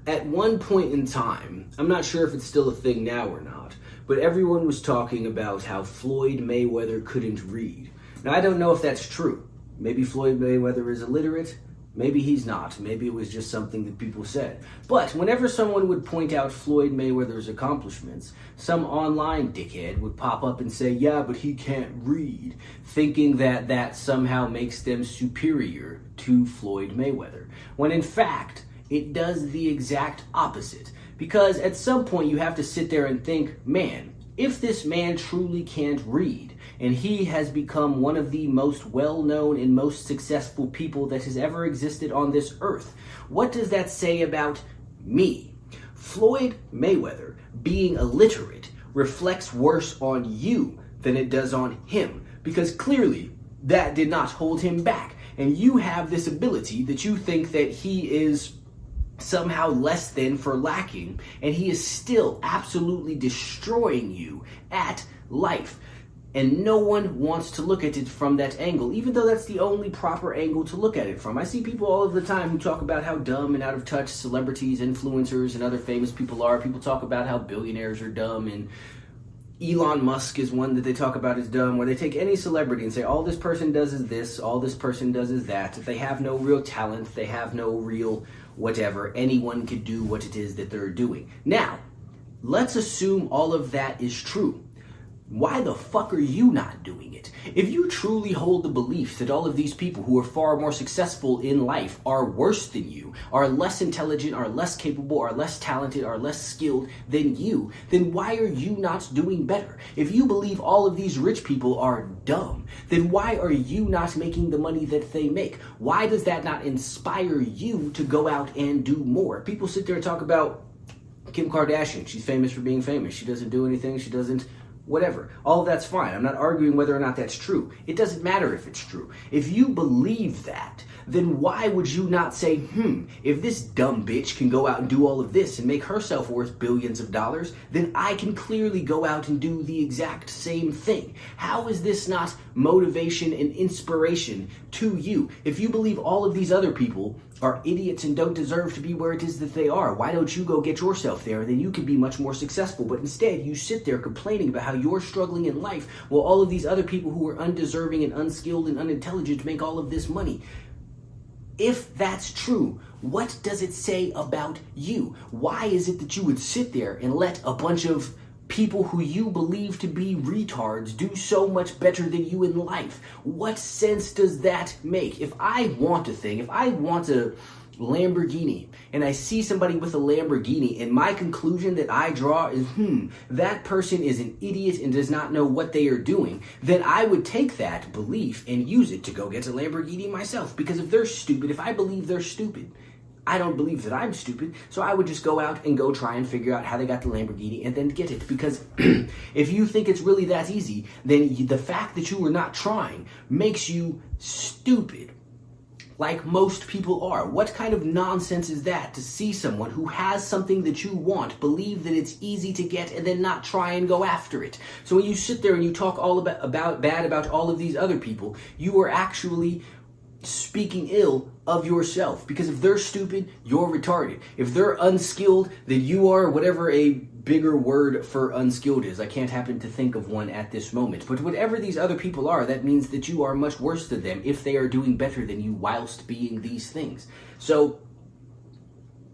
At one point in time, I'm not sure if it's still a thing now or not, but everyone was talking about how Floyd Mayweather couldn't read. Now, I don't know if that's true. Maybe Floyd Mayweather is illiterate. Maybe he's not. Maybe it was just something that people said. But whenever someone would point out Floyd Mayweather's accomplishments, some online dickhead would pop up and say, yeah, but he can't read, thinking that that somehow makes them superior to Floyd Mayweather. When in fact, it does the exact opposite. Because at some point you have to sit there and think, man, if this man truly can't read, and he has become one of the most well-known and most successful people that has ever existed on this earth, what does that say about me? Floyd Mayweather being illiterate reflects worse on you than it does on him, because clearly that did not hold him back. And you have this ability that you think that he is somehow less than for lacking, and he is still absolutely destroying you at life. And no one wants to look at it from that angle, even though that's the only proper angle to look at it from. I see people all of the time who talk about how dumb and out of touch celebrities, influencers, and other famous people are. People talk about how billionaires are dumb, and Elon Musk is one that they talk about as dumb, where they take any celebrity and say, all this person does is this, all this person does is that. If they have no real talent, they have no real whatever, anyone could do what it is that they're doing. Now, let's assume all of that is true. Why the fuck are you not doing it? If you truly hold the belief that all of these people who are far more successful in life are worse than you, are less intelligent, are less capable, are less talented, are less skilled than you, then why are you not doing better? If you believe all of these rich people are dumb, then why are you not making the money that they make? Why does that not inspire you to go out and do more? People sit there and talk about Kim Kardashian. She's famous for being famous. She doesn't do anything. She doesn't whatever. All of that's fine. I'm not arguing whether or not that's true. It doesn't matter if it's true. If you believe that, then why would you not say, if this dumb bitch can go out and do all of this and make herself worth billions of dollars, then I can clearly go out and do the exact same thing. How is this not motivation and inspiration to you? If you believe all of these other people are idiots and don't deserve to be where it is that they are, why don't you go get yourself there? Then you can be much more successful. But instead, you sit there complaining about how you're struggling in life while all of these other people who are undeserving and unskilled and unintelligent make all of this money. If that's true, what does it say about you? Why is it that you would sit there and let a bunch of people who you believe to be retards do so much better than you in life? What sense does that make? If I want a thing, if I want a Lamborghini and I see somebody with a Lamborghini and my conclusion that I draw is, that person is an idiot and does not know what they are doing, then I would take that belief and use it to go get a Lamborghini myself. Because if they're stupid, if I believe they're stupid, I don't believe that I'm stupid, so I would just go out and go try and figure out how they got the Lamborghini and then get it. Because if you think it's really that easy, then the fact that you were not trying makes you stupid, like most people are. What kind of nonsense is that, to see someone who has something that you want, believe that it's easy to get, and then not try and go after it? So when you sit there and you talk all about bad about all of these other people, you are actually speaking ill of yourself. Because if they're stupid, you're retarded. If they're unskilled, then you are whatever a bigger word for unskilled is. I can't happen to think of one at this moment. But whatever these other people are, that means that you are much worse than them if they are doing better than you whilst being these things. So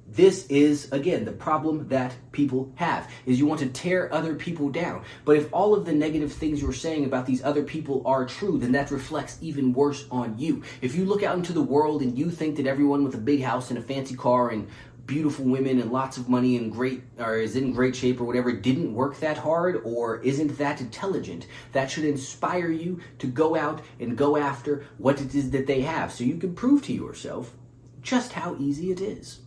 this is, again, the problem that people have, is you want to tear other people down. But if all of the negative things you're saying about these other people are true, then that reflects even worse on you. If you look out into the world and you think that everyone with a big house and a fancy car and beautiful women and lots of money and is in great shape or whatever didn't work that hard or isn't that intelligent, that should inspire you to go out and go after what it is that they have, so you can prove to yourself just how easy it is.